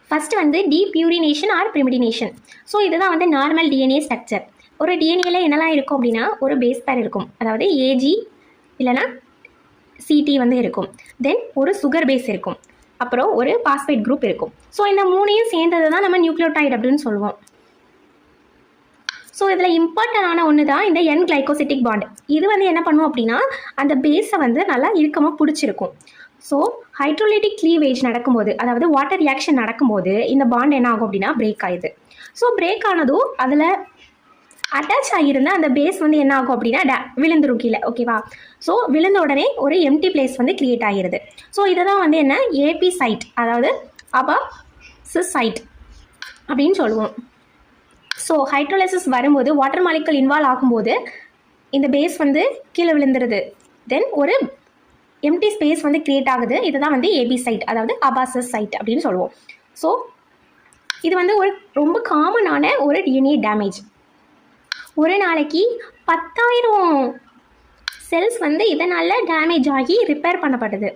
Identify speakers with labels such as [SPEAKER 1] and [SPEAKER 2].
[SPEAKER 1] First வந்து டீபியூரினேஷன் R பிரிமிடினேஷன். So இதுதான் வந்து நார்மல் டிஎன்ஏ ஸ்ட்ரக்சர். ஒரு டிஎன்ஏல என்னெல்லாம் இருக்கும் அப்படின்னா, ஒரு பேஸ் பேர் இருக்கும், அதாவது ஏஜி இல்லைனா சிடி வந்து இருக்கும். தென் ஒரு சுகர் பேஸ் இருக்கும், அப்புறம் ஒரு பாஸ்பேட் குரூப் இருக்கும். ஸோ இந்த மூணையும் சேர்ந்தது தான் நம்ம நியூக்ளியோடைடு அப்படின்னு சொல்லுவோம். ஸோ இதில் இம்பார்ட்டண்டான ஒன்று தான் இந்த என் கிளைகோசிட்டிக் பாண்ட். இது வந்து என்ன பண்ணுவோம் அப்படின்னா, அந்த பேஸை வந்து நல்லா இறுக்கமாக பிடிச்சிருக்கும். ஸோ ஹைட்ரோலைட்டிக் க்ளீவேஜ் நடக்கும்போது, அதாவது வாட்டர் ரியாக்ஷன் நடக்கும்போது இந்த பாண்ட் என்ன ஆகும் அப்படின்னா பிரேக் ஆகுது. ஸோ பிரேக் ஆனதும் அதில் அட்டாச் ஆகியிருந்த அந்த பேஸ் வந்து என்ன ஆகும் அப்படின்னா விழுந்துரும் கீழே. ஓகேவா? ஸோ விழுந்த உடனே ஒரு எம்டி பிளேஸ் வந்து கிரியேட் ஆகிருது. ஸோ இதை தான் வந்து என்ன ஏபி சைட், அதாவது அபாசிஸ் சைட் அப்படின்னு சொல்லுவோம். ஸோ ஹைட்ரோலைசிஸ் வரும்போது வாட்டர் மாலிகுல் இன்வால்வ் ஆகும்போது இந்த பேஸ் வந்து கீழே விழுந்துருது. தென் ஒரு எம்டி ஸ்பேஸ் வந்து கிரியேட் ஆகுது. இதுதான் வந்து ஏபி சைட், அதாவது அபாசிஸ் சைட் அப்படின்னு சொல்லுவோம். ஸோ இது வந்து ஒரு ரொம்ப காமனான ஒரு டிஎன்ஏ டேமேஜ். ஒரு நாளைக்கு 10,000 செல்ஸ் வந்து இதனால் டேமேஜ் ஆகி ரிப்பேர் பண்ணப்படுது.